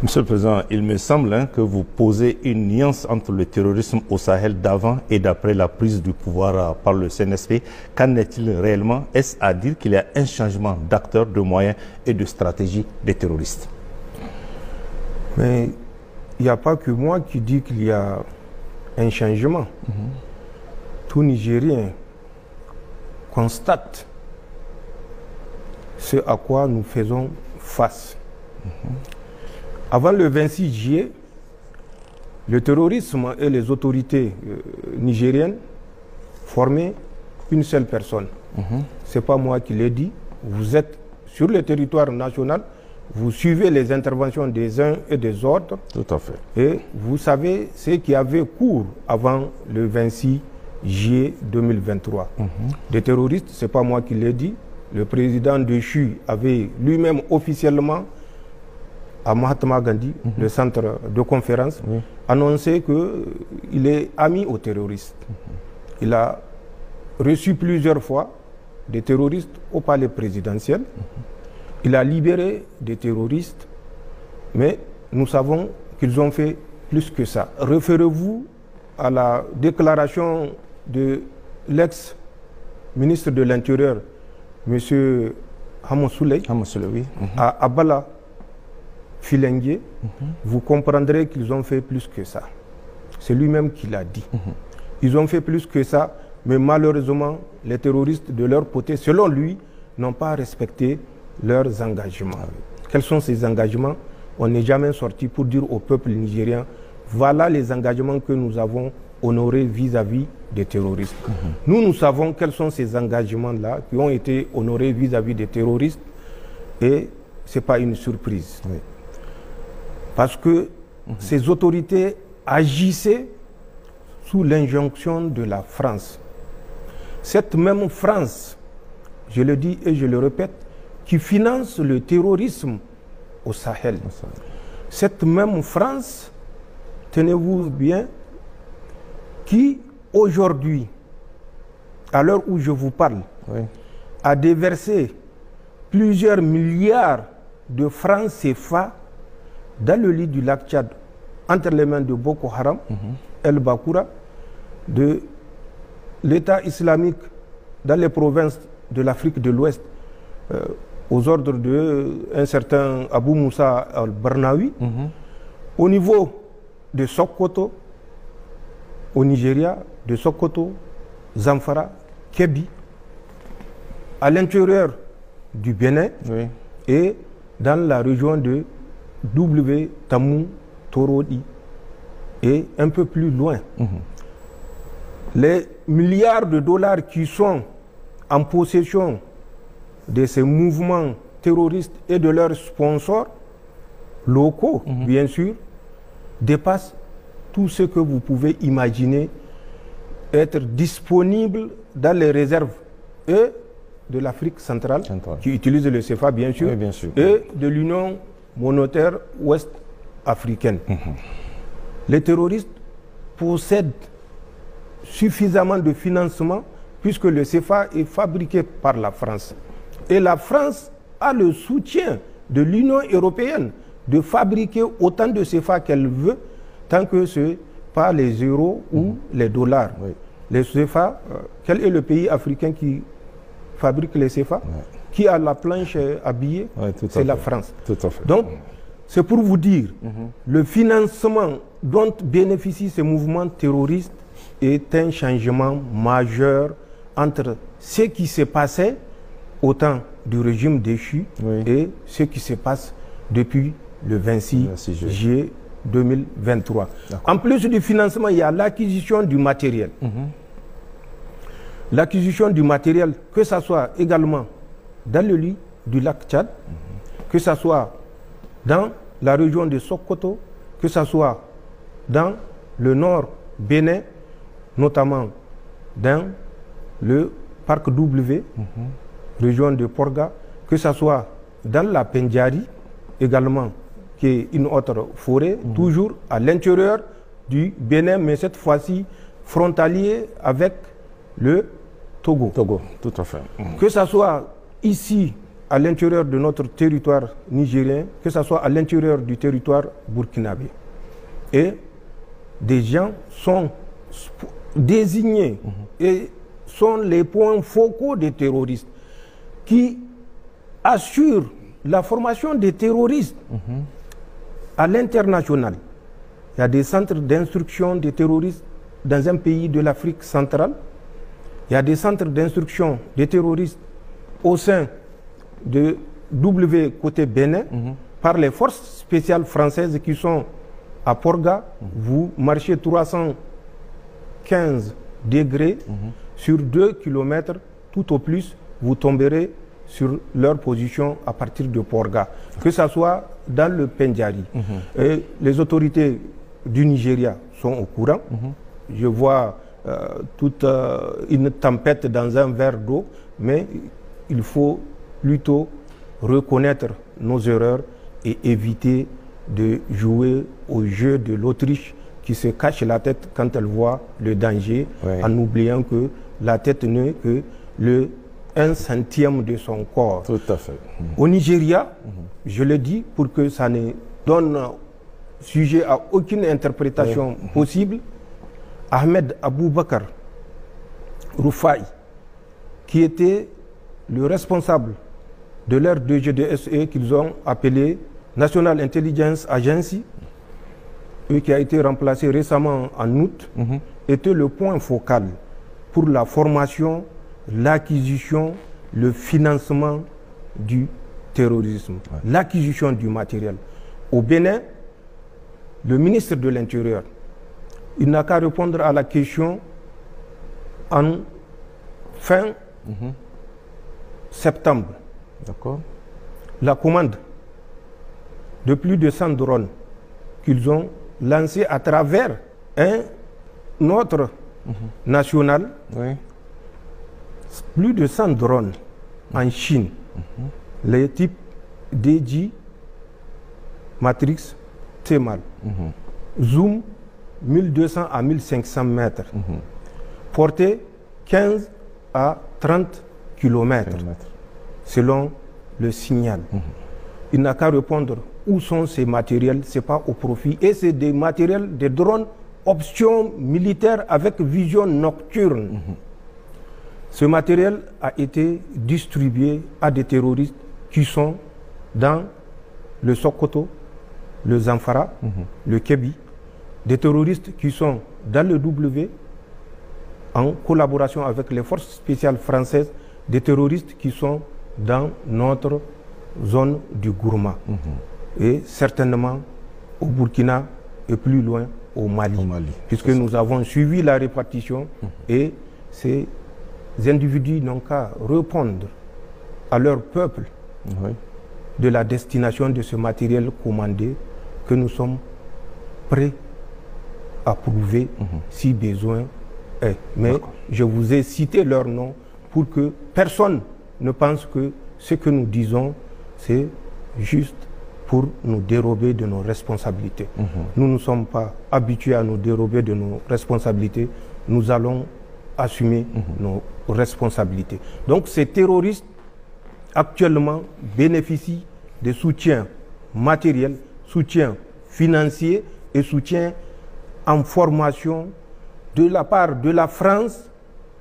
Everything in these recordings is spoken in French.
Monsieur le Président, il me semble que vous posez une nuance entre le terrorisme au Sahel d'avant et d'après la prise du pouvoir par le CNSP. Qu'en est-il réellement? Est-ce à dire qu'il y a un changement d'acteurs, de moyens et de stratégie des terroristes? Mais il n'y a pas que moi qui dis qu'il y a un changement. Tout Nigérien constate ce à quoi nous faisons face. Avant le 26 juillet, le terrorisme et les autorités nigériennes formaient une seule personne. Ce n'est pas moi qui l'ai dit. Vous êtes sur le territoire national, vous suivez les interventions des uns et des autres. Tout à fait. Et vous savez ce qui avait cours avant le 26 juillet 2023. Des terroristes, ce n'est pas moi qui l'ai dit. Le président déchu avait lui-même officiellement à Mahatma Gandhi, le centre de conférence, annoncé qu'il est ami aux terroristes. Il a reçu plusieurs fois des terroristes au palais présidentiel. Il a libéré des terroristes, mais nous savons qu'ils ont fait plus que ça. Référez-vous à la déclaration de l'ex-ministre de l'Intérieur, M. Hamosouley, oui. à Abala, Filengue, vous comprendrez qu'ils ont fait plus que ça. C'est lui-même qui l'a dit. Ils ont fait plus que ça, mais malheureusement, les terroristes de leur côté, selon lui, n'ont pas respecté leurs engagements. Quels sont ces engagements? On n'est jamais sorti pour dire au peuple nigérien, voilà les engagements que nous avons honorés vis-à-vis des terroristes. Nous savons quels sont ces engagements-là qui ont été honorés vis-à-vis des terroristes, et ce n'est pas une surprise. Parce que ces autorités agissaient sous l'injonction de la France. Cette même France, je le dis et je le répète, qui finance le terrorisme au Sahel. Cette même France, tenez-vous bien, qui aujourd'hui, à l'heure où je vous parle, a déversé plusieurs milliards de francs CFA dans le lit du lac Tchad, entre les mains de Boko Haram, El Bakoura, de l'État islamique dans les provinces de l'Afrique de l'Ouest, aux ordres d'un certain Abou Moussa al-Barnawi, au niveau de Sokoto, au Nigeria, de Sokoto, Zamfara, Kébi, à l'intérieur du Bénin et dans la région de Tamou, Torodi et un peu plus loin. Les milliards de dollars qui sont en possession de ces mouvements terroristes et de leurs sponsors locaux, bien sûr, dépassent tout ce que vous pouvez imaginer être disponible dans les réserves et de l'Afrique centrale, qui utilise le CFA, bien sûr, et de l'Union monétaire ouest-africaine. Les terroristes possèdent suffisamment de financement puisque le CFA est fabriqué par la France. Et la France a le soutien de l'Union européenne de fabriquer autant de CFA qu'elle veut, tant que ce n'est pas les euros ou les dollars. Les CFA, quel est le pays africain qui fabrique les CFA? Qui a la planche à billets? C'est la France. Donc, c'est pour vous dire, le financement dont bénéficient ces mouvements terroristes est un changement majeur entre ce qui s'est passé au temps du régime déchu et ce qui se passe depuis le 26 juillet 2023. En plus du financement, il y a l'acquisition du matériel. L'acquisition du matériel, que ce soit également dans le lit du lac Tchad, que ce soit dans la région de Sokoto, que ce soit dans le nord Bénin, notamment dans le parc W, région de Porga, que ce soit dans la Pendjari, également, qui est une autre forêt, toujours à l'intérieur du Bénin, mais cette fois-ci frontalier avec le Togo. Tout à fait. Que ce soit ici, à l'intérieur de notre territoire nigérien, que ce soit à l'intérieur du territoire burkinabé. Et des gens sont désignés et sont les points focaux des terroristes qui assurent la formation des terroristes à l'international. Il y a des centres d'instruction des terroristes dans un pays de l'Afrique centrale. Il y a des centres d'instruction des terroristes au sein de W côté Bénin par les forces spéciales françaises qui sont à Porga. Vous marchez 315 degrés sur 2 km, tout au plus, vous tomberez sur leur position à partir de Porga, que ce soit dans le Pendjari. Et les autorités du Nigeria sont au courant. Je vois toute une tempête dans un verre d'eau, mais il faut plutôt reconnaître nos erreurs et éviter de jouer au jeu de l'Autriche qui se cache la tête quand elle voit le danger, en oubliant que la tête n'est que le 1/100 de son corps. Tout à fait. Au Nigeria, je le dis pour que ça ne donne sujet à aucune interprétation possible, Ahmed Aboubakar Rufai, qui était le responsable de leur DGDSE qu'ils ont appelé National Intelligence Agency, et qui a été remplacé récemment en août, était le point focal pour la formation, l'acquisition, le financement du terrorisme, l'acquisition du matériel. Au Bénin, le ministre de l'Intérieur, il n'a qu'à répondre à la question en fin septembre. D'accord. La commande de plus de 100 drones qu'ils ont lancés à travers un autre national, plus de 100 drones en Chine, les types DJ, Matrix, T-Mal, zoom 1200 à 1500 mètres, portée 15 à 30 km, selon le signal. Il n'a qu'à répondre où sont ces matériels, ce n'est pas au profit. Et c'est des matériels, des drones option militaire avec vision nocturne. Ce matériel a été distribué à des terroristes qui sont dans le Sokoto, le Zamfara, le Kébi, des terroristes qui sont dans le W, en collaboration avec les forces spéciales françaises, des terroristes qui sont dans notre zone du Gourma. Et certainement au Burkina et plus loin au Mali. Puisque nous avons suivi la répartition et ces individus n'ont qu'à répondre à leur peuple de la destination de ce matériel commandé que nous sommes prêts à prouver si besoin est. Mais je vous ai cité leur nom pour que personne ne pense que ce que nous disons, c'est juste pour nous dérober de nos responsabilités. Nous ne sommes pas habitués à nous dérober de nos responsabilités. Nous allons assumer nos responsabilités. Donc ces terroristes actuellement bénéficient de soutien matériel, soutien financier et soutien en formation de la part de la France,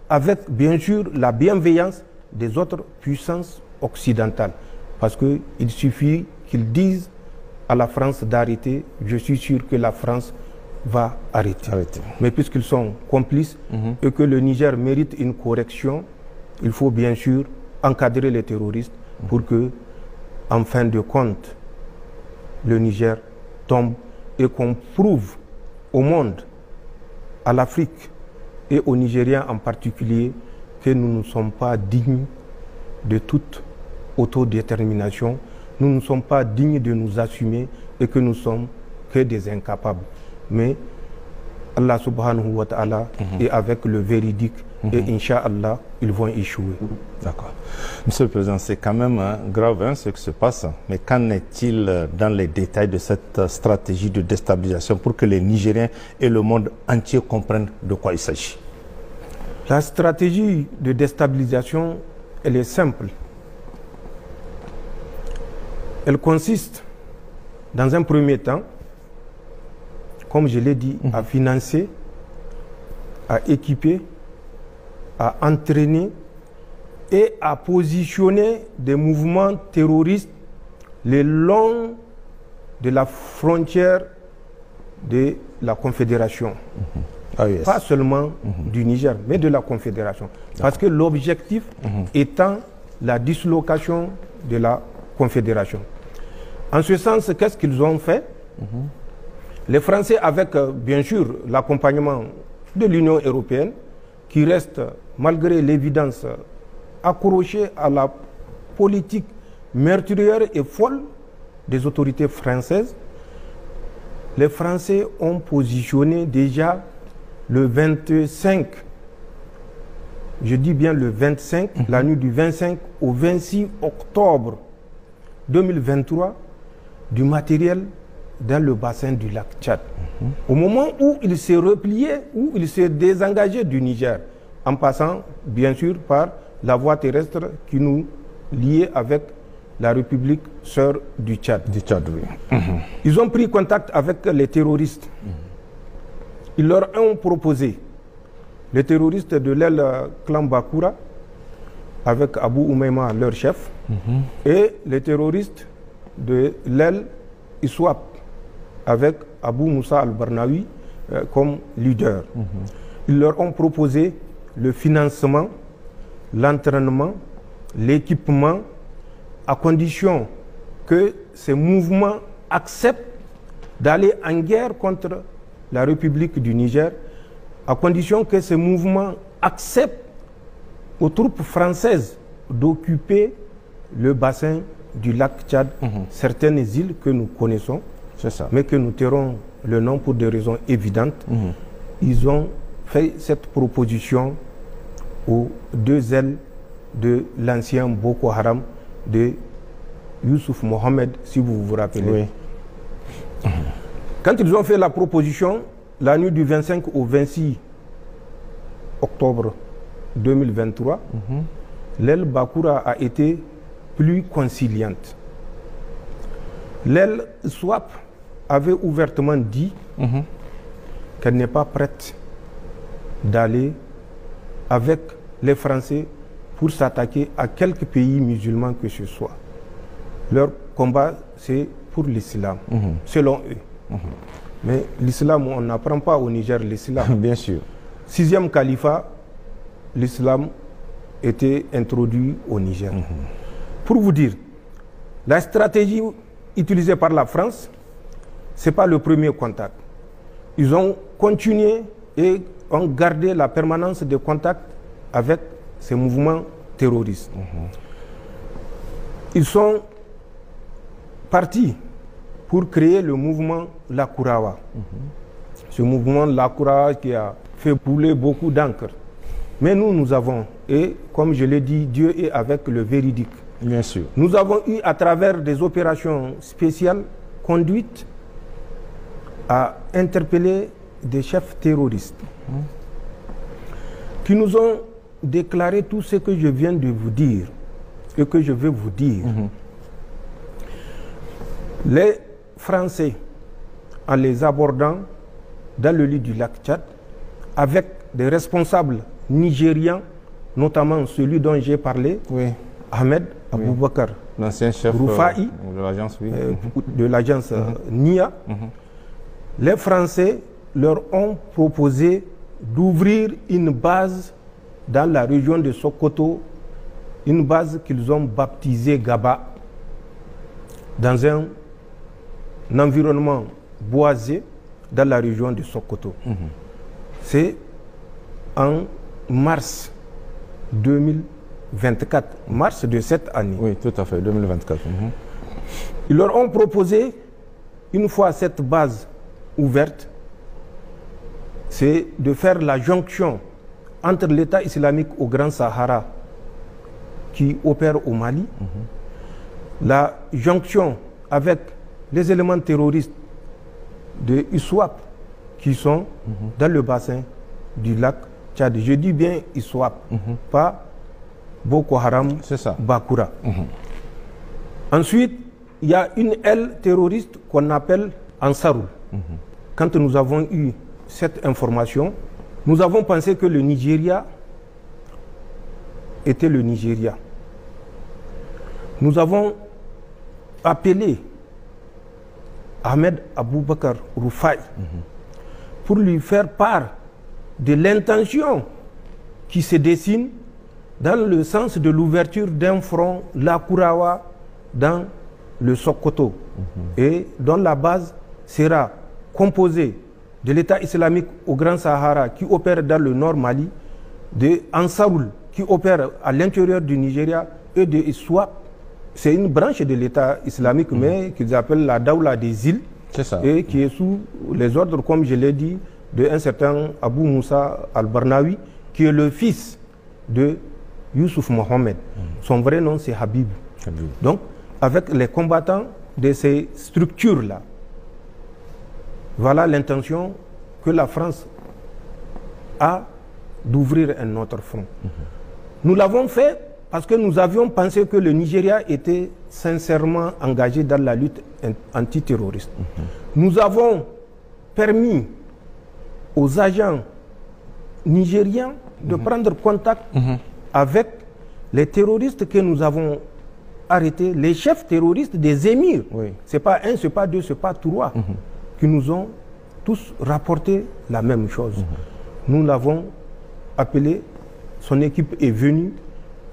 avec bien sûr la bienveillance des autres puissances occidentales. Parce qu'il suffit qu'ils disent à la France d'arrêter, je suis sûr que la France va arrêter. Mais puisqu'ils sont complices et que le Niger mérite une correction, il faut bien sûr encadrer les terroristes pour que, en fin de compte, le Niger tombe et qu'on prouve au monde, à l'Afrique et aux Nigériens en particulier, que nous ne sommes pas dignes de toute autodétermination, nous ne sommes pas dignes de nous assumer et que nous sommes que des incapables. Mais Allah subhanahu wa ta'ala est avec le véridique et Inch'Allah, ils vont échouer. D'accord. Monsieur le Président, c'est quand même grave ce qui se passe, mais qu'en est-il dans les détails de cette stratégie de déstabilisation pour que les Nigériens et le monde entier comprennent de quoi il s'agit? La stratégie de déstabilisation, elle est simple. Elle consiste, dans un premier temps, comme je l'ai dit, à financer, à équiper, à entraîner et à positionner des mouvements terroristes le long de la frontière de la Confédération. Ah, yes. Pas seulement du Niger, mais de la Confédération. Parce que l'objectif étant la dislocation de la Confédération. En ce sens, qu'est-ce qu'ils ont fait? Les Français, avec bien sûr l'accompagnement de l'Union européenne, qui reste, malgré l'évidence, accrochée à la politique meurtrière et folle des autorités françaises, les Français ont positionné déjà le 25, je dis bien le 25, la nuit du 25 au 26 octobre 2023, du matériel dans le bassin du lac Tchad. Au moment où il s'est replié, où il s'est désengagé du Niger, en passant bien sûr par la voie terrestre qui nous liait avec la République sœur du Tchad. Du Tchad, oui. Ils ont pris contact avec les terroristes. Ils leur ont proposé, les terroristes de l'aile clan Bakura, avec Abou Oumaima, leur chef, et les terroristes de l'aile Iswap, avec Abou Moussa al-Barnawi comme leader. Ils leur ont proposé le financement, l'entraînement, l'équipement, à condition que ces mouvements acceptent d'aller en guerre contre la République du Niger, à condition que ces mouvements acceptent aux troupes françaises d'occuper le bassin du lac Tchad, certaines îles que nous connaissons, mais que nous tairons le nom pour des raisons évidentes. Ils ont fait cette proposition aux deux ailes de l'ancien Boko Haram de Youssouf Mohamed, si vous vous rappelez. Oui. Quand ils ont fait la proposition, la nuit du 25 au 26 octobre 2023, l'aile Bakura a été plus conciliante. L'aile Swap avait ouvertement dit qu'elle n'est pas prête d'aller avec les Français pour s'attaquer à quelques pays musulmans que ce soit. Leur combat, c'est pour l'islam, selon eux. Mais l'islam, on n'apprend pas au Niger l'islam. Bien sûr. 6e califat, l'islam était introduit au Niger. Pour vous dire, la stratégie utilisée par la France, ce n'est pas le premier contact. Ils ont continué et ont gardé la permanence de contact avec ces mouvements terroristes. Ils sont partis pour créer le mouvement Lakurawa. Ce mouvement Lakurawa qui a fait couler beaucoup d'encre. Mais nous avons, et comme je l'ai dit, Dieu est avec le véridique. Bien sûr. Nous avons eu, à travers des opérations spéciales conduites, à interpeller des chefs terroristes qui nous ont déclaré tout ce que je viens de vous dire et que je vais vous dire. Les Français, en les abordant dans le lit du lac Tchad, avec des responsables nigérians, notamment celui dont j'ai parlé, Ahmed Aboubakar, l'ancien chef Roufaï, de l'agence NIA, les Français leur ont proposé d'ouvrir une base dans la région de Sokoto, une base qu'ils ont baptisée Gaba, dans un environnement boisé dans la région de Sokoto. C'est en mars 2024, mars de cette année. Oui, tout à fait, 2024. Ils leur ont proposé, une fois cette base ouverte, c'est de faire la jonction entre l'État islamique au Grand Sahara qui opère au Mali, la jonction avec les éléments terroristes de ISWAP qui sont dans le bassin du lac Tchad. Je dis bien ISWAP, pas Boko Haram, Bakura. Ensuite, il y a une aile terroriste qu'on appelle Ansarul. Quand nous avons eu cette information, nous avons pensé que le Nigeria était le Nigeria. Nous avons appelé Ahmed Aboubakar Rufai pour lui faire part de l'intention qui se dessine dans le sens de l'ouverture d'un front Lakurawa dans le Sokoto et dont la base sera composée de l'État islamique au Grand Sahara qui opère dans le nord Mali, de Ansarul qui opère à l'intérieur du Nigeria et de Iswap. C'est une branche de l'État islamique mais qu'ils appellent la Daoula des îles et qui est sous les ordres, comme je l'ai dit, d'un certain Abou Moussa al-Barnawi qui est le fils de Youssouf Mohamed. Son vrai nom c'est Habib. Donc avec les combattants de ces structures-là, voilà l'intention que la France a d'ouvrir un autre front. Nous l'avons fait parce que nous avions pensé que le Nigeria était sincèrement engagé dans la lutte antiterroriste. Nous avons permis aux agents nigériens de prendre contact avec les terroristes que nous avons arrêtés, les chefs terroristes des émirs. C'est pas un, c'est pas deux, c'est pas trois, qui nous ont tous rapporté la même chose. Nous l'avons appelé, son équipe est venue,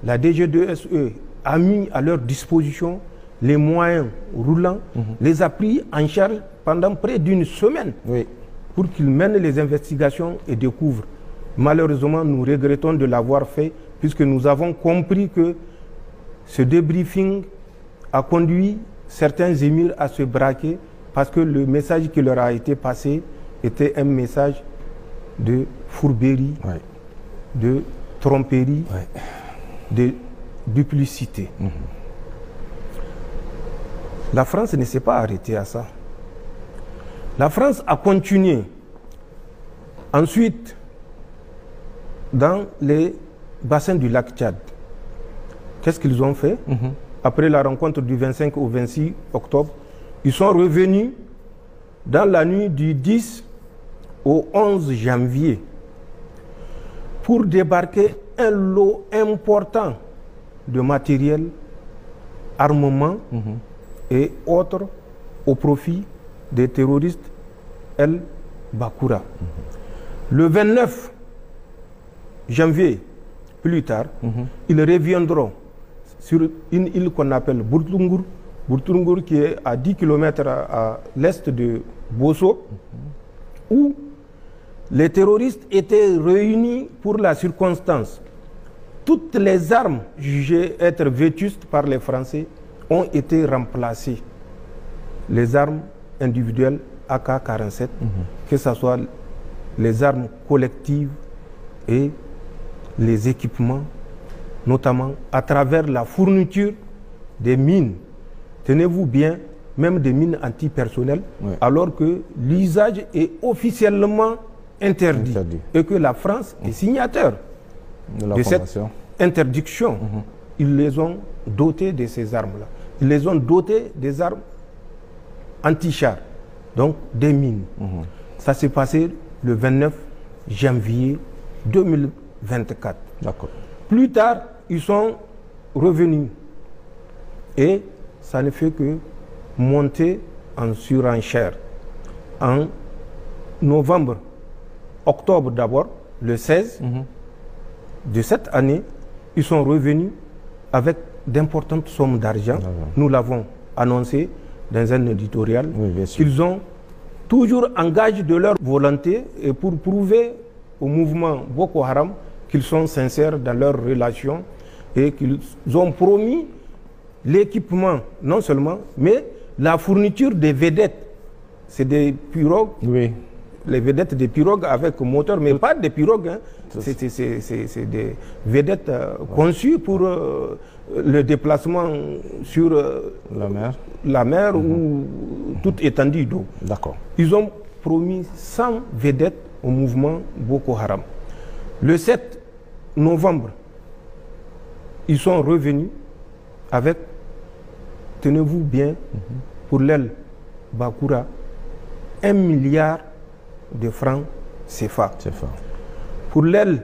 la DG2SE a mis à leur disposition les moyens roulants, les a pris en charge pendant près d'une semaine pour qu'ils mènent les investigations et découvrent. Malheureusement, nous regrettons de l'avoir fait puisque nous avons compris que ce débriefing a conduit certains émirs à se braquer parce que le message qui leur a été passé était un message de fourberie, de tromperie, de duplicité. La France ne s'est pas arrêtée à ça. La France a continué. Ensuite, dans les bassins du lac Tchad, qu'est-ce qu'ils ont fait? Après la rencontre du 25 au 26 octobre, ils sont revenus dans la nuit du 10 au 11 janvier pour débarquer un lot important de matériel, armement et autres au profit des terroristes El Bakura. Le 29 janvier, plus tard, ils reviendront sur une île qu'on appelle Bourtungur, Bourtungur qui est à 10 km à l'est de Bosso, où les terroristes étaient réunis pour la circonstance. Toutes les armes jugées être vétustes par les Français ont été remplacées. Les armes individuelles AK-47, que ce soit les armes collectives et les équipements, notamment à travers la fourniture des mines. Tenez-vous bien, même des mines antipersonnelles, alors que l'usage est officiellement interdit et que la France est signataire de cette interdiction. Ils les ont dotés de ces armes-là. Ils les ont dotés des armes anti-chars, donc des mines. Ça s'est passé le 29 janvier 2024. Plus tard, ils sont revenus et ça ne fait que monter en surenchère. En novembre, octobre d'abord, le 16 de cette année, ils sont revenus avec d'importantes sommes d'argent. Nous l'avons annoncé dans un éditorial. Ils ont toujours engagé de leur volonté et pour prouver au mouvement Boko Haram qu'ils sont sincères dans leurs relations et qu'ils ont promis l'équipement, non seulement, mais la fourniture des vedettes. C'est des pirogues, les vedettes des pirogues avec moteur, mais pas des pirogues. C'est des vedettes conçues pour le déplacement sur la mer ou toute étendue d'eau. Ils ont promis 100 vedettes au mouvement Boko Haram. Le 7 novembre, ils sont revenus avec tenez-vous bien, pour l'aile Bakoura, 1 milliard de francs CFA. Pour l'aile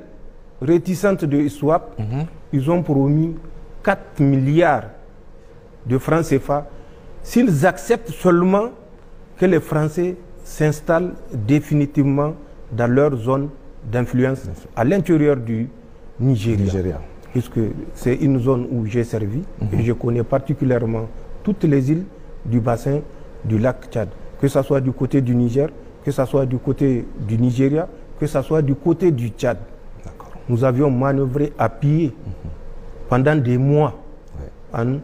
réticente de ISWAP, ils ont promis 4 milliards de francs CFA s'ils acceptent seulement que les Français s'installent définitivement dans leur zone d'influence à l'intérieur du Nigeria. Puisque c'est une zone où j'ai servi et je connais particulièrement toutes les îles du bassin du lac Tchad, que ce soit du côté du Niger, que ce soit du côté du Nigeria, que ce soit du côté du Tchad. Nous avions manœuvré à pied pendant des mois en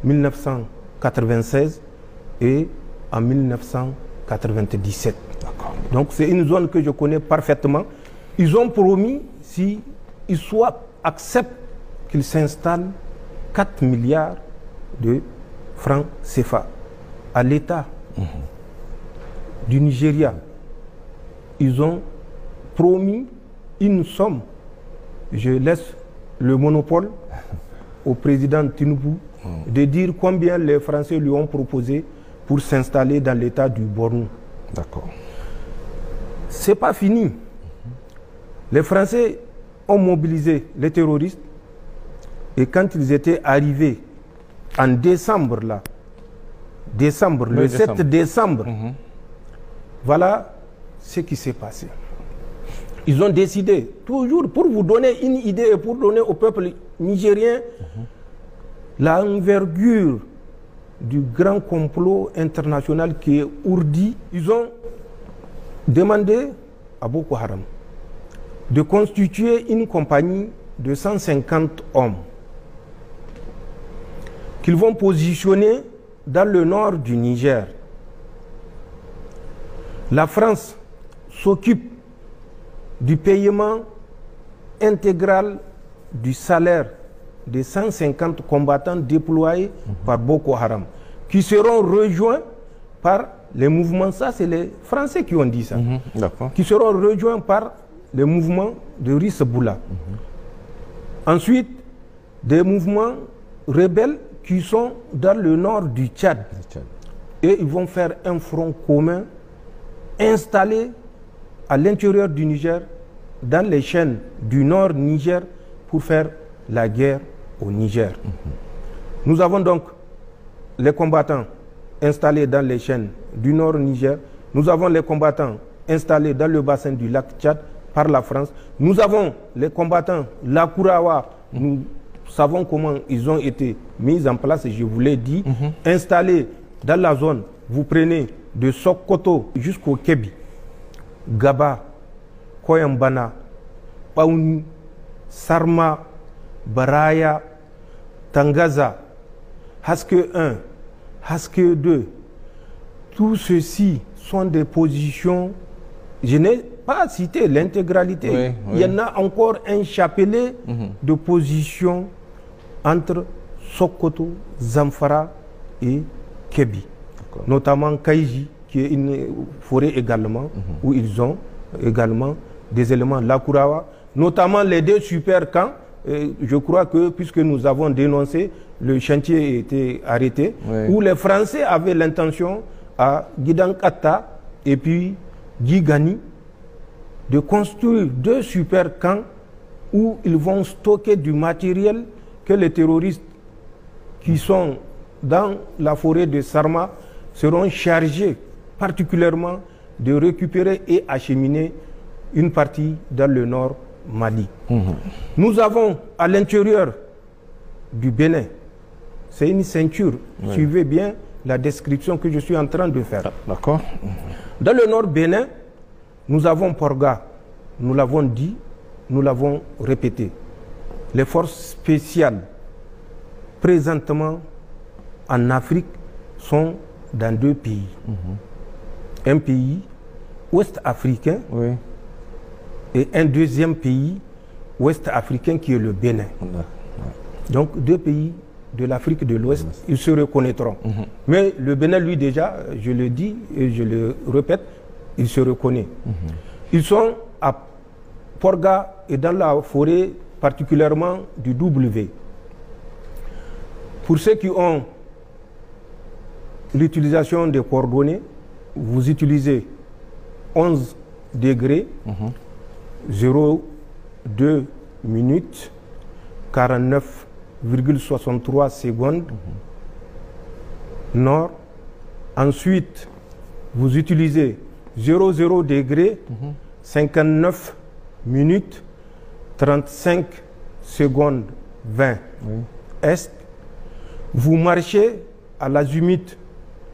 1996 et en 1997. Donc c'est une zone que je connais parfaitement. Ils ont promis, si ISWAP accepte qu'ils s'installent, 4 milliards de francs CFA à l'État du Nigeria. Ils ont promis une somme. Je laisse le monopole au président Tinubu de dire combien les Français lui ont proposé pour s'installer dans l'État du Borno. D'accord. C'est pas fini. Les Français ont mobilisé les terroristes et quand ils étaient arrivés en décembre, le 7 décembre, voilà ce qui s'est passé. Ils ont décidé, toujours pour vous donner une idée et pour donner au peuple nigérien l'envergure du grand complot international qui est ourdi, ils ont demandé à Boko Haram de constituer une compagnie de 150 hommes qu'ils vont positionner dans le nord du Niger. La France s'occupe du paiement intégral du salaire des 150 combattants déployés par Boko Haram, qui seront rejoints par les mouvements, ça c'est les Français qui ont dit ça, qui seront rejoints par les mouvements de Riseboula. Ensuite, des mouvements rebelles qui sont dans le nord du Tchad. Et ils vont faire un front commun installé à l'intérieur du Niger, dans les chaînes du nord Niger, pour faire la guerre au Niger. Nous avons donc les combattants installés dans les chaînes du nord Niger. Nous avons les combattants installés dans le bassin du lac Tchad par la France. Nous avons les combattants Lakurawa. Nous savons comment ils ont été mis en place, et je vous l'ai dit, installés dans la zone. Vous prenez de Sokoto jusqu'au Kébi, Gaba, Koyambana, Paouni, Sarma, Baraya, Tangaza, Haske 1, Haske 2. Tout ceci sont des positions, je n'ai pas cité l'intégralité. Il y en a encore un chapelet de positions entre Sokoto, Zamfara et Kébi. Notamment Kaïji, qui est une forêt également, où ils ont également des éléments Lakurawa, notamment les deux super camps. Je crois que, puisque nous avons dénoncé, le chantier a été arrêté, où les Français avaient l'intention à Gidankata et puis Gigani de construire deux super camps où ils vont stocker du matériel que les terroristes qui sont dans la forêt de Sarma seront chargés particulièrement de récupérer et acheminer une partie dans le nord Mali. Nous avons à l'intérieur du Bénin, c'est une ceinture, suivez bien la description que je suis en train de faire. D'accord. Dans le nord Bénin, nous avons Porga, nous l'avons dit, nous l'avons répété. Les forces spéciales présentement en Afrique sont dans deux pays. Un pays ouest-africain et un deuxième pays ouest-africain qui est le Bénin. Donc deux pays de l'Afrique de l'Ouest, ils se reconnaîtront. Mais le Bénin, lui déjà, je le dis et je le répète, il se reconnaît. Ils sont à Porga et dans la forêt particulièrement du W. Pour ceux qui ont l'utilisation des coordonnées, vous utilisez 11 degrés, 0,2 minutes, 49,63 secondes, nord. Ensuite, vous utilisez 00 degrés, 59 minutes, 35 secondes 20 est. Vous marchez à l'azimut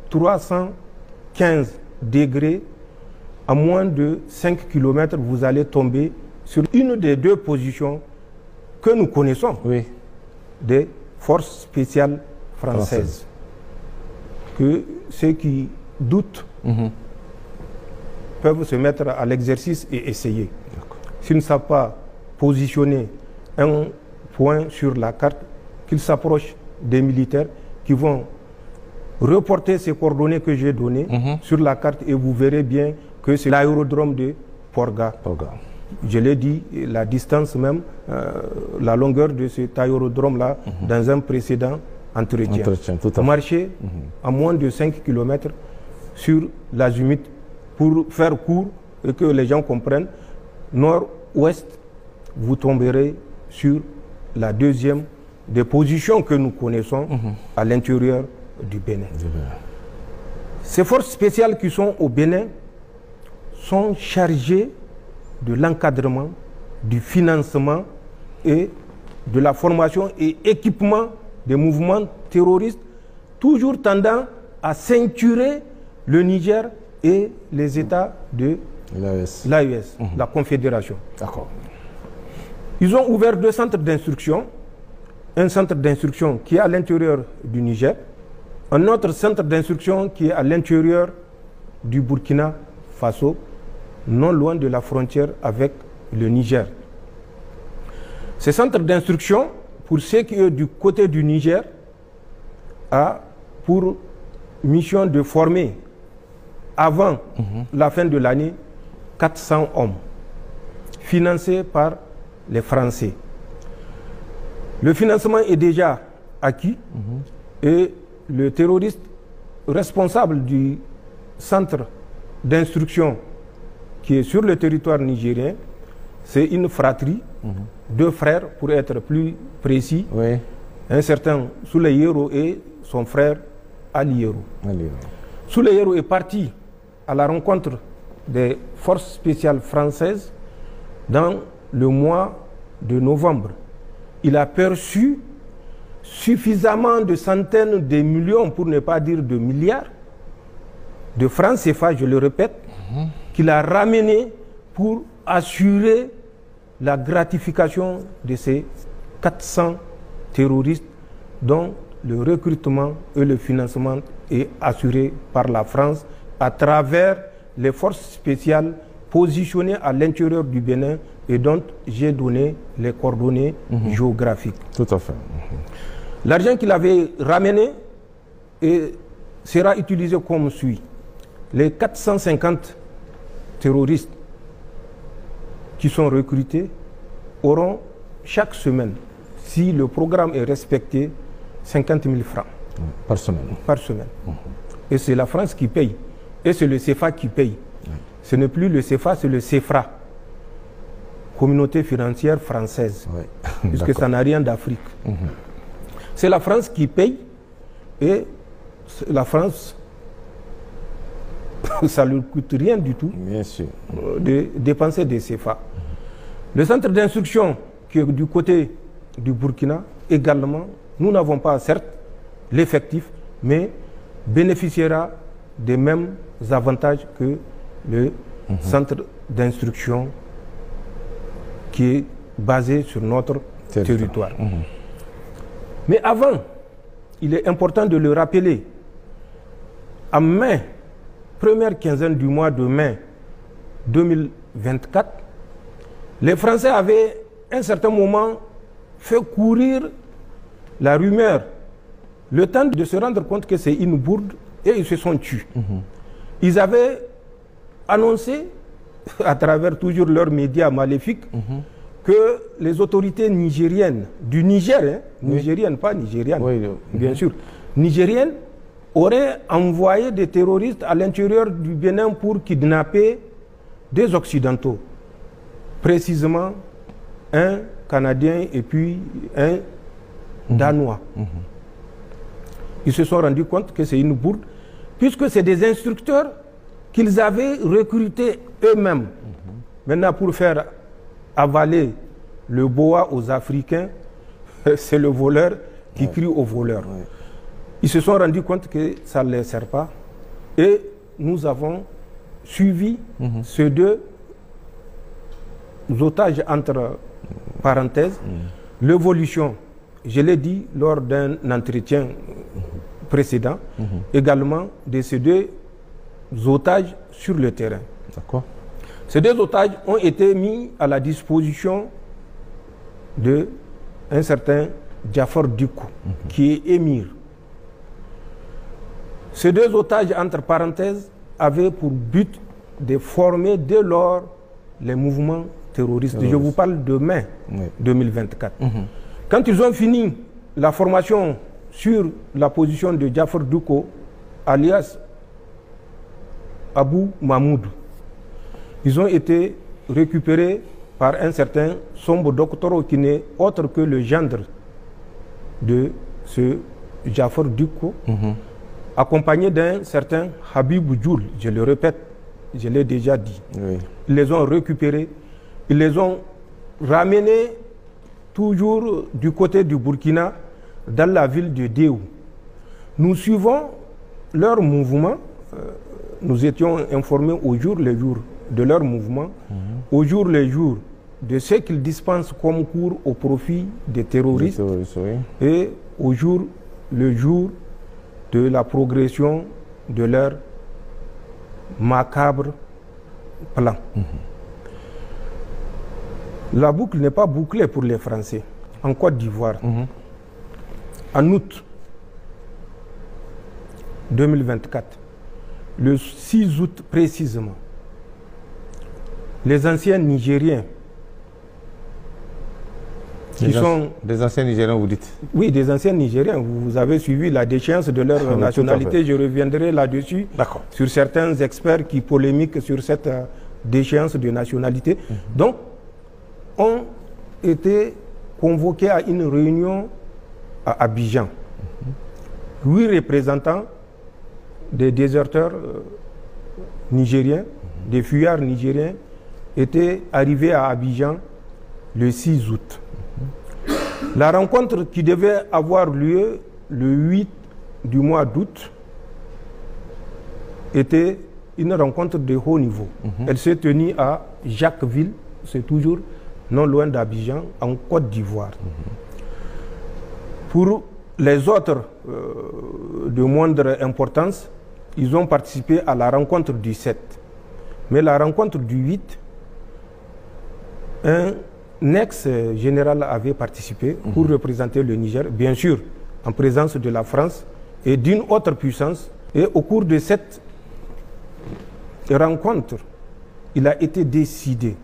315 degrés, à moins de 5 km, vous allez tomber sur une des deux positions que nous connaissons des forces spéciales françaises. Que ceux qui doutent peuvent se mettre à l'exercice et essayer. S'ils ne savent pas positionner un point sur la carte, qu'ils s'approchent des militaires qui vont reporter ces coordonnées que j'ai données sur la carte et vous verrez bien que c'est l'aérodrome de Porga. Je l'ai dit, la distance même, la longueur de cet aérodrome-là dans un précédent entretien. Marcher à moins de 5 km sur l'azimut pour faire court et que les gens comprennent. Nord-ouest, vous tomberez sur la deuxième des positions que nous connaissons à l'intérieur du Bénin. Ces forces spéciales qui sont au Bénin sont chargées de l'encadrement, du financement et de la formation et équipement des mouvements terroristes, toujours tendant à ceinturer le Niger et les États de l'AES, la Confédération. Ils ont ouvert 2 centres d'instruction, un centre d'instruction qui est à l'intérieur du Niger, un autre centre d'instruction qui est à l'intérieur du Burkina Faso, non loin de la frontière avec le Niger. Ces centres d'instruction, pour ceux qui sont du côté du Niger, a pour mission de former, avant la fin de l'année, 400 hommes, financés par les Français. Le financement est déjà acquis et le terroriste responsable du centre d'instruction qui est sur le territoire nigérien, c'est une fratrie, 2 frères pour être plus précis, un certain Souley Yero et son frère Ali Yero. Souley Yero est parti à la rencontre des forces spéciales françaises dans le mois de novembre. Il a perçu suffisamment de centaines de millions, pour ne pas dire de milliards, de francs CFA, je le répète, qu'il a ramené pour assurer la gratification de ces 400 terroristes dont le recrutement et le financement est assuré par la France à travers les forces spéciales positionnées à l'intérieur du Bénin et dont j'ai donné les coordonnées géographiques. Tout à fait. L'argent qu'il avait ramené sera utilisé comme suit. Les 450 terroristes qui sont recrutés auront chaque semaine, si le programme est respecté, 50 000 francs. Par semaine. Par semaine. Et c'est la France qui paye. Et c'est le CFA qui paye. Ce n'est plus le CFA, c'est le CFRA. Communauté financière française. Puisque ça n'a rien d'Afrique. C'est la France qui paye et la France, ça ne lui coûte rien du tout de dépenser des CFA. Le centre d'instruction qui est du côté du Burkina, également, nous n'avons pas certes l'effectif, mais bénéficiera des mêmes avantages que le centre d'instruction qui est basé sur notre territoire. Mais avant, il est important de le rappeler, en mai, première quinzaine du mois de mai 2024, les Français avaient à un certain moment fait courir la rumeur, le temps de se rendre compte que c'est une bourde, et ils se sont tués. Ils avaient annoncé, à travers toujours leurs médias maléfiques, que les autorités nigériennes, du Niger, nigériennes, pas nigérianes, bien sûr, nigériennes, aurait envoyé des terroristes à l'intérieur du Bénin pour kidnapper des Occidentaux, précisément un Canadien et puis un Danois. Ils se sont rendus compte que c'est une bourde, puisque c'est des instructeurs qu'ils avaient recrutés eux-mêmes. Maintenant, pour faire avaler le boa aux Africains, c'est le voleur qui crie au voleur. Ils se sont rendus compte que ça ne les sert pas. Et nous avons suivi ces deux otages entre parenthèses. L'évolution, je l'ai dit lors d'un entretien précédent, également de ces deux otages sur le terrain. D'accord. Ces deux otages ont été mis à la disposition d'un certain Jafar Dicko, qui est émir. Ces deux otages, entre parenthèses, avaient pour but de former dès lors les mouvements terroristes. Je vous parle de mai 2024. Quand ils ont fini la formation sur la position de Jafar Dicko, alias Abou Mahmoud, ils ont été récupérés par un certain Sombo Doktoro qui n'est autre que le gendre de ce Jafar Dicko, accompagné d'un certain Habib Djoul, je le répète, je l'ai déjà dit. Ils les ont récupérés, ils les ont ramenés toujours du côté du Burkina, dans la ville de Déou. Nous suivons leur mouvement, nous étions informés au jour le jour de leur mouvement, au jour le jour de ce qu'ils dispensent comme cours au profit des terroristes, et au jour le jour de la progression de leur macabre plan. La boucle n'est pas bouclée pour les Français. En Côte d'Ivoire, en août 2024, le 6 août précisément, les anciens Nigériens des anciens Nigériens, vous dites? Oui, des anciens Nigériens. Vous avez suivi la déchéance de leur nationalité. Je reviendrai là-dessus sur certains experts qui polémiquent sur cette déchéance de nationalité. Donc, ont été convoqués à une réunion à Abidjan. 8 représentants des déserteurs nigériens, des fuyards nigériens, étaient arrivés à Abidjan le 6 août. La rencontre qui devait avoir lieu le 8 du mois d'août était une rencontre de haut niveau. Elle s'est tenue à Jacquesville, c'est toujours non loin d'Abidjan, en Côte d'Ivoire. Pour les autres de moindre importance, ils ont participé à la rencontre du 7. Mais la rencontre du 8, un ex-général avait participé pour représenter le Niger, bien sûr, en présence de la France et d'une autre puissance. Et au cours de cette rencontre, il a été décidé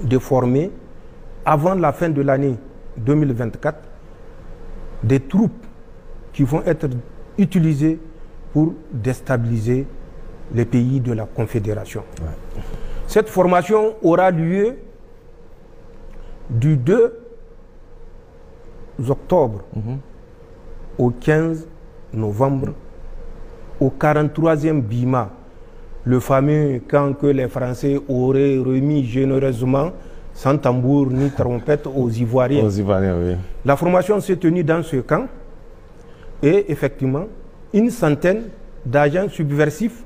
de former, avant la fin de l'année 2024, des troupes qui vont être utilisées pour déstabiliser les pays de la Confédération. Cette formation aura lieu du 2 octobre au 15 novembre au 43e Bima, le fameux camp que les Français auraient remis généreusement, sans tambour ni trompette, aux Ivoiriens. La formation s'est tenue dans ce camp et effectivement, une centaine d'agents subversifs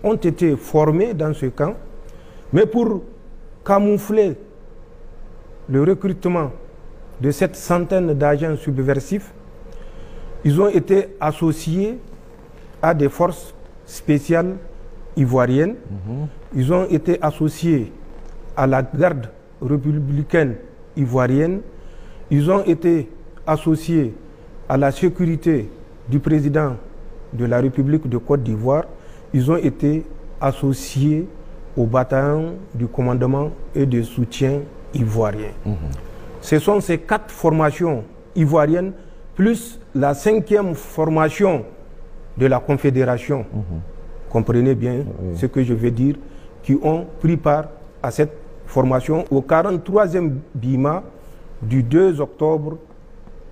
ont été formés dans ce camp, mais pour camoufler le recrutement de cette centaine d'agents subversifs, ils ont été associés à des forces spéciales ivoiriennes. Ils ont été associés à la garde républicaine ivoirienne. Ils ont été associés à la sécurité du président de la République de Côte d'Ivoire. Ils ont été associés au bataillon du commandement et de soutien ivoirien. Ce sont ces 4 formations ivoiriennes, plus la 5e formation de la Confédération, comprenez bien ce que je veux dire, qui ont pris part à cette formation au 43e BIMA du 2 octobre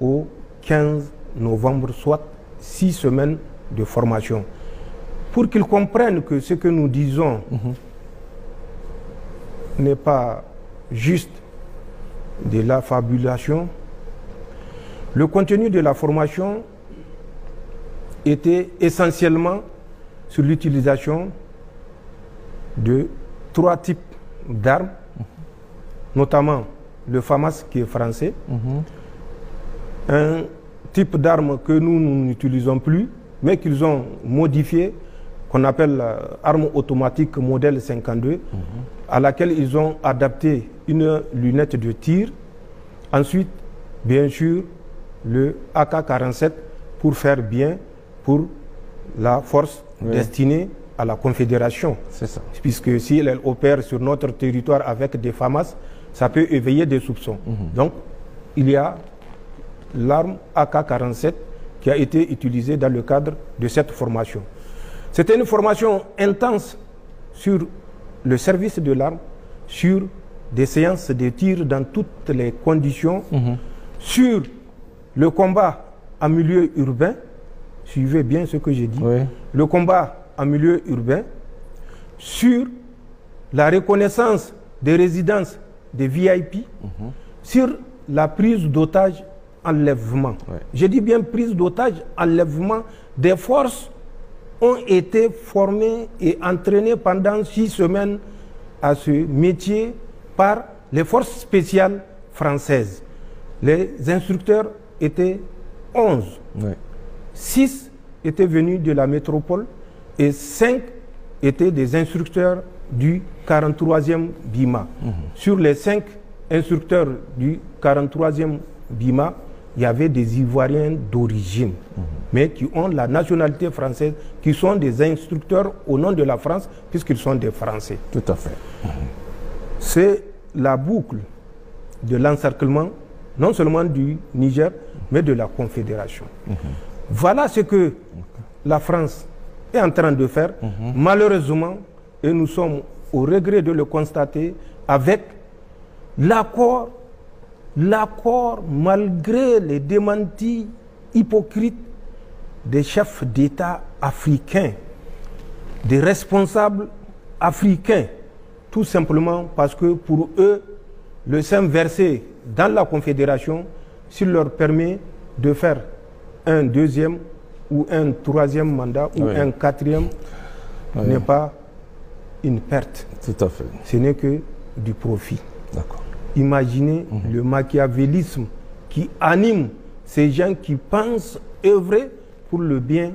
au 15 novembre, soit 6 semaines de formation. Pour qu'ils comprennent que ce que nous disons n'est pas juste de la fabulation, le contenu de la formation était essentiellement sur l'utilisation de 3 types d'armes, notamment le FAMAS qui est français, un type d'arme que nous n'utilisons plus, mais qu'ils ont modifié, qu'on appelle arme automatique modèle 52, à laquelle ils ont adapté une lunette de tir. Ensuite, bien sûr, le AK-47 pour faire bien pour la force destinée à la Confédération. C'est ça. Puisque si elle opère sur notre territoire avec des FAMAS, ça peut éveiller des soupçons. Donc, il y a l'arme AK-47 qui a été utilisée dans le cadre de cette formation. C'était une formation intense sur le service de l'arme, sur des séances de tir dans toutes les conditions, sur le combat en milieu urbain, suivez bien ce que j'ai dit, le combat en milieu urbain, sur la reconnaissance des résidences des VIP, sur la prise d'otages, enlèvement. Je dis bien prise d'otages, enlèvement. Des forces ont été formées et entraînées pendant 6 semaines à ce métier par les forces spéciales françaises. Les instructeurs étaient 11. 6 étaient venus de la métropole et 5 étaient des instructeurs du 43e BIMA. Sur les 5 instructeurs du 43e BIMA, il y avait des Ivoiriens d'origine, mais qui ont la nationalité française, qui sont des instructeurs au nom de la France, puisqu'ils sont des Français. Tout à fait. C'est la boucle de l'encerclement, non seulement du Niger, mais de la Confédération. Voilà ce que la France est en train de faire, malheureusement, et nous sommes au regret de le constater, avec l'accord, malgré les démentis hypocrites des chefs d'État africains, des responsables africains, tout simplement parce que pour eux, le sein versé dans la Confédération, s'il leur permet de faire un 2e ou un 3e mandat ou un 4e, n'est pas une perte. Tout à fait. Ce n'est que du profit. D'accord. Imaginez le machiavélisme qui anime ces gens qui pensent œuvrer pour le bien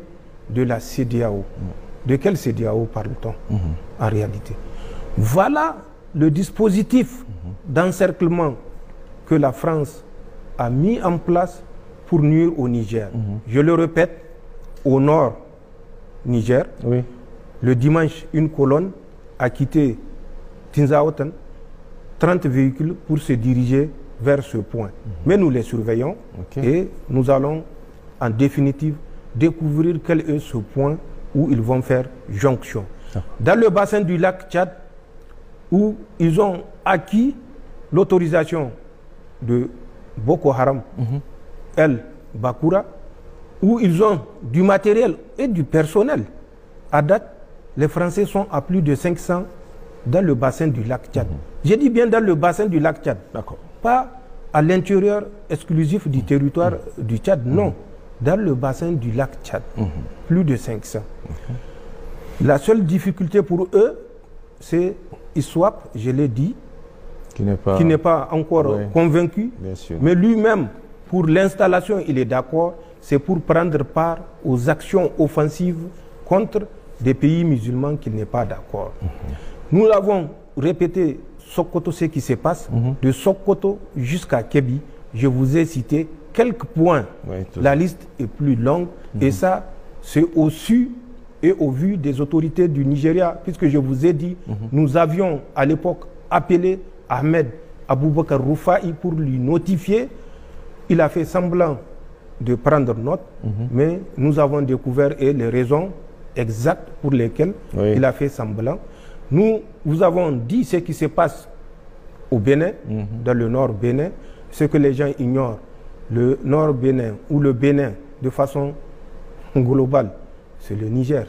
de la CEDEAO. De quelle CEDEAO parle-t-on en réalité? Voilà le dispositif d'encerclement que la France a mis en place pour nuire au Niger. Je le répète, au nord Niger, le dimanche, une colonne a quitté Tinzaoten, 30 véhicules pour se diriger vers ce point. Mais nous les surveillons et nous allons en définitive découvrir quel est ce point où ils vont faire jonction. Dans le bassin du lac Tchad, où ils ont acquis l'autorisation de Boko Haram, El Bakura, où ils ont du matériel et du personnel. À date, les Français sont à plus de 500 dans le bassin du lac Tchad. J'ai dit bien dans le bassin du lac Tchad, pas à l'intérieur exclusif du territoire du Tchad, non, dans le bassin du lac Tchad, plus de 500. La seule difficulté pour eux, c'est ISWAP, je l'ai dit, qui n'est pas encore convaincu, mais lui-même, pour l'installation, il est d'accord, c'est pour prendre part aux actions offensives contre des pays musulmans qu'il n'est pas d'accord. Nous l'avons répété, Sokoto, ce qui se passe, de Sokoto jusqu'à Kébi, je vous ai cité quelques points. La liste est plus longue, et ça, c'est au su et au vu des autorités du Nigeria, puisque je vous ai dit, nous avions à l'époque appelé Ahmed Aboubakar Roufaï pour lui notifier. Il a fait semblant de prendre note, mais nous avons découvert les raisons exactes pour lesquelles il a fait semblant. Nous avons dit ce qui se passe au Bénin, dans le nord Bénin, ce que les gens ignorent. Le nord Bénin ou le Bénin, de façon globale, c'est le Niger.